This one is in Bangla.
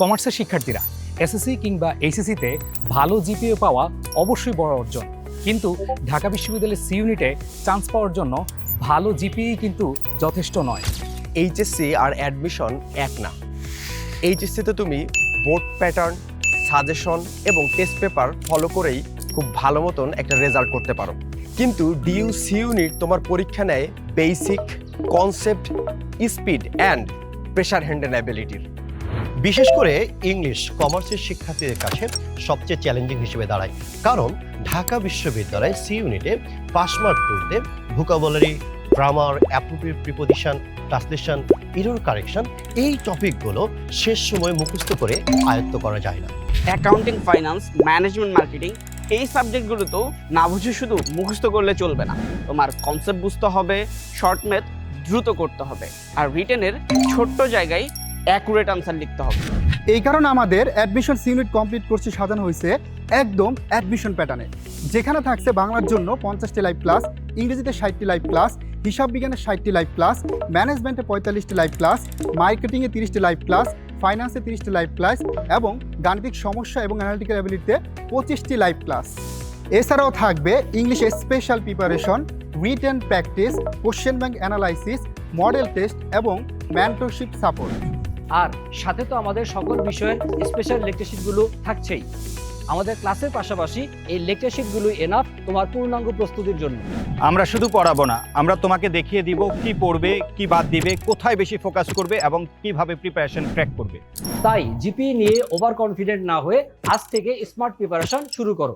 কমার্সের শিক্ষার্থীরা এসএসসি কিংবা এইচএসসিতে ভালো জিপিএ পাওয়া অবশ্যই বড় অর্জন, কিন্তু ঢাকা বিশ্ববিদ্যালয়ের সি ইউনিটে চান্স পাওয়ার জন্য ভালো জিপিএই কিন্তু যথেষ্ট নয়। এইচএসসি আর অ্যাডমিশন এক না। এইচএসসিতে তুমি বোর্ড প্যাটার্ন, সাজেশন এবং টেস্ট পেপার ফলো করেই খুব ভালো মতন একটা রেজাল্ট করতে পারো, কিন্তু ডিইউ সি ইউনিট তোমার পরীক্ষা নেয় basic concept, speed and pressure handle অ্যাবিলিটির। বিশেষ করে ইংলিশ কমার্সের শিক্ষার্থীদের কাছে সবচেয়ে চ্যালেঞ্জিং হিসেবে দাঁড়ায়, কারণ ঢাকা বিশ্ববিদ্যালয় সি ইউনিটে পাস মার্ক তুলতে vocabulary, grammar, appropriate preposition, translation, error correction এই টপিকগুলো শেষ সময় মুখস্থ করে আয়ত্ত করা যায় না। অ্যাকাউন্টিং, ফাইন্যান্স, ম্যানেজমেন্ট, মার্কেটিং এই সাবজেক্টগুলো তো না বুঝে শুধু মুখস্থ করলে চলবে না। তোমার কনসেপ্ট বুঝতে হবে, শর্ট ম্যাথ দ্রুত করতে হবে, আর রিটেনের ছোট্ট জায়গায় অ্যাকুরেট আনসার লিখতে হবে। এই কারণে আমাদের অ্যাডমিশন ইউনিট কমপ্লিট কোর্সটি সাজানো হয়েছে একদম অ্যাডমিশন প্যাটার্নে, যেখানে থাকছে বাংলার জন্য 50টি লাইভ ক্লাস, ইংরেজিতে 60টি লাইভ ক্লাস, হিসাব বিজ্ঞানে 60টি লাইভ ক্লাস, ম্যানেজমেন্টে 45টি লাইভ ক্লাস, মার্কেটিংয়ে 30টি লাইভ ক্লাস, ফাইন্যান্সে 30টি লাইভ ক্লাস এবং গাণিতিক সমস্যা এবং অ্যানালিটিক্যাল অ্যাবিলিটিতে 25টি লাইভ ক্লাস। এছাড়াও থাকবে ইংলিশে special preparation, written practice, question bank analysis, model test এবং মেন্টরশিপ সাপোর্ট। আর সাথে তো আমাদের সকল বিষয়ের স্পেশাল লেকচার শিটগুলো থাকছেই। আমাদের ক্লাসের পাশাপাশি এই লেকচার শিটগুলো এনাফ তোমার পূর্ণাঙ্গ প্রস্তুতির জন্য। আমরা শুধু পড়াবো না, আমরা তোমাকে দেখিয়ে দিব কি পড়বে, কি বাদ দিবে, কোথায় বেশি ফোকাস করবে এবং কিভাবে প্রিপারেশন ট্র্যাক করবে। তাই জিপিএ নিয়ে ওভার কনফিডেন্ট না হয়ে আজ থেকে স্মার্ট প্রিপারেশন শুরু করো।